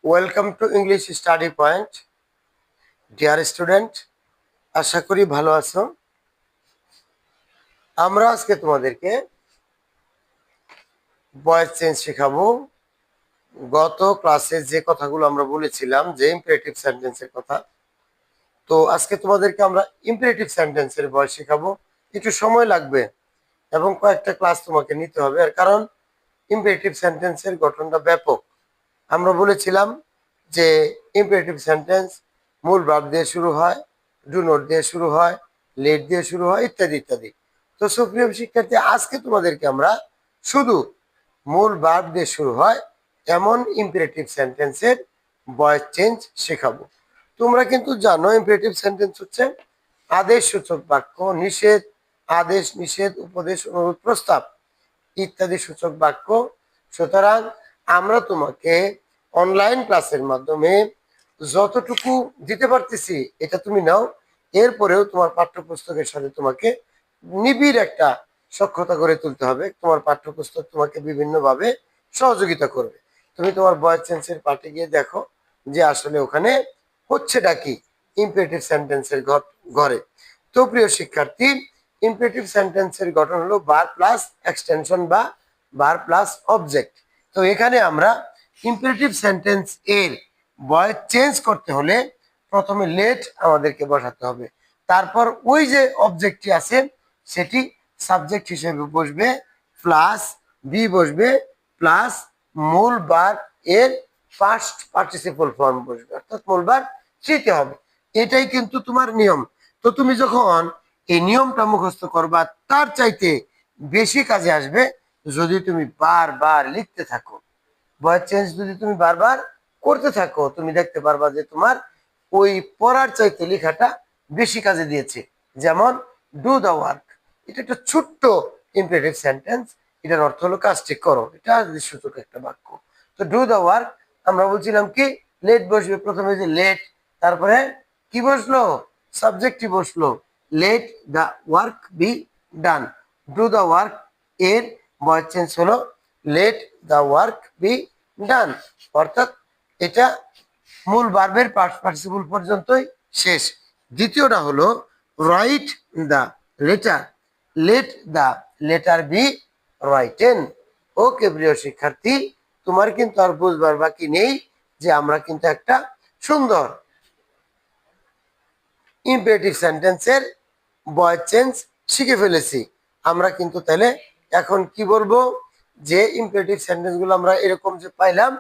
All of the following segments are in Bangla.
Welcome to English study point. Dear student, আশা করি ভালো আছো। আমরা আজকে তোমাদেরকে ভয়েস চেঞ্জ শেখাবো। গত ক্লাসে যে কথাগুলো আমরা বলেছিলাম, যে ইম্পারেটিভ সেন্টেন্সের কথা, তো আজকে তোমাদেরকে আমরা ইম্পারেটিভ সেন্টেন্সের ভয়েস শেখাবো। একটু সময় লাগবে এবং কয়েকটা ক্লাস তোমাকে নিতে হবে, আর কারণ ইম্পারেটিভ সেন্টেন্সের গঠনটা ব্যাপক। আমরা বলেছিলাম যে ইম্পারেটিভ সেন্টেন্স মূল ভার্ব দিয়ে শুরু হয়, ডু নট দিয়ে শুরু হয়, লেট দিয়ে শুরু হয়, ইত্যাদি ইত্যাদি। তো সুপ্রিয় শিক্ষার্থী, আজকে তোমাদেরকে আমরা শুধু মূল ভার্ব দিয়ে শুরু হয় এমন ইম্পারেটিভ সেন্টেন্সের ভয়েস চেঞ্জ শেখাবো। তোমরা কিন্তু জানো ইম্পারেটিভ সেন্টেন্স হচ্ছে আদেশ সূচক বাক্য, নিষেধ, আদেশ, নিষেধ, উপদেশ, অনুরোধ, প্রস্তাব ইত্যাদি সূচক বাক্য। সুতরাং আমরা তোমাকে অনলাইন ক্লাসের মাধ্যমে যতটুকু দিতে পারতেছি এটা তুমি নাও। এরপরেও তোমার পাঠ্যপুস্তকের সাথে তোমাকে নিবিড় একটা সক্ষতা গড়ে তুলতে হবে। তোমার পাঠ্যপুস্তক তোমাকে বিভিন্নভাবে সহযোগিতা করবে। তুমি তোমার ভয়েস চেঞ্জের পার্টে গিয়ে দেখো যে আসলে ওখানে হচ্ছেটা কি ইম্পারেটিভ সেন্টেন্সের ঘরে। তো প্রিয় শিক্ষার্থী, ইম্পারেটিভ সেন্টেন্সের গঠন হলো ভার্ব প্লাস এক্সটেনশন বা ভার্ব প্লাস অবজেক্ট। তো এখানে আমরা ইম্পারেটিভ সেন্টেন্স এর ভয়েস চেঞ্জ করতে হলে প্রথমে লেট আমাদেরকে বসাতে হবে, তারপর ওই যে অবজেক্টটি আছে সেটি সাবজেক্ট হিসেবে বসবে, প্লাস বি বসবে, প্লাস মূল ভার্ব এর ফার্স্ট পার্টিসিপল ফর্ম বসবে, অর্থাৎ মূল ভার্ব থ্রিতে হবে। এটাই কিন্তু তোমার নিয়ম। তো তুমি যখন এই নিয়মটা মুখস্থ করবা, তার চাইতে বেশি কাজে আসবে যদি তুমি বারবার লিখতে থাকো। ভয়েস চেঞ্জ যদি তুমি বারবার করতে থাকো, তুমি দেখতে পারবা যে তোমার ওই পড়ার চাইতে লেখাটা বেশি কাজে দিয়েছে। যেমন ডু দ্য ওয়ার্ক, এটা একটা ছোট্ট ইম্পারেটিভ সেন্টেন্স। এটার অর্থ হলো কাজটি করো, এটা সূচক একটা বাক্য। তো ডু দ্য ওয়ার্ক আমরা বলছিলাম কি লেট বসবে, প্রথমে যে লেট, তারপরে কি বসলো, সাবজেক্টটি বসলো, let the work be done. Do the work এর ভয়েস চেঞ্জ হলো let the work be done, অর্থাৎ এটা মূল ভার্বের পাস্ট পার্টিসিপল পর্যন্তই শেষ। দ্বিতীয়টা হলো write the letter, let the letter be written. Okay প্রিয় শিক্ষার্থী, তোমার কিন্তু আর বুঝবার বাকি নেই যে আমরা কিন্তু একটা সুন্দর ইম্পারেটিভ সেন্টেন্সের ভয়েস চেঞ্জ শিখে ফেলেছি। আমরা কিন্তু তাহলে এখন কি বলবো, যে ইম্পারেটিভ সেন্টেন্সগুলো আমরা এরকম যে পাইলাম,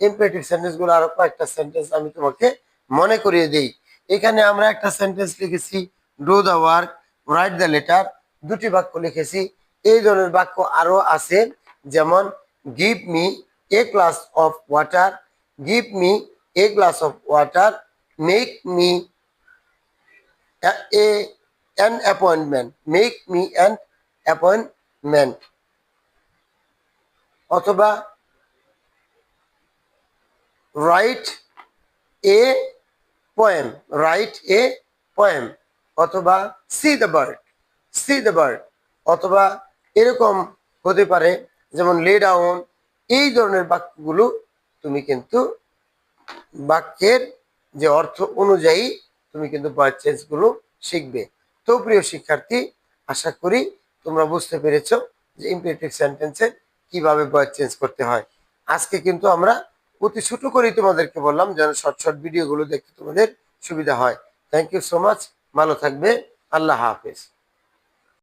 ইম্পারেটিভ সেন্টেন্সগুলো আরো কয়েকটা সেন্টেন্স আমি তোমাকে মনে করিয়ে দেই। এখানে আমরা একটা সেন্টেন্স লিখেছি do the work, right the letter, দুটি বাক্য লিখেছি। এই ধরনের বাক্য আরো আছে, যেমন give me a glass of water, give me a glass of water, make me an appointment, make me an appointment, অথবা write a poem, write a poem, অথবা see the bird, see the bird, অথবা এরকম হতে পারে যেমন lay down। এই ধরনের বাক্যগুলো তুমি কিন্তু বাক্যের যে অর্থ অনুযায়ী তুমি কিন্তু ভয়েস চেঞ্জ গুলো শিখবে। তো প্রিয় শিক্ষার্থী, আশা করি তোমরা বুঝতে পেরেছো যে ইম্পারেটিভ সেন্টেন্সে কিভাবে ভয়েস চেঞ্জ করতে হয়। আজকে কিন্তু আমরা অতি ছোট করেই তোমাদেরকে বললাম যেন শর্ট শর্ট ভিডিওগুলো দেখতে তোমাদের সুবিধা হয়। থ্যাংক ইউ সো মাচ, ভালো থাকবে, আল্লাহ হাফেজ।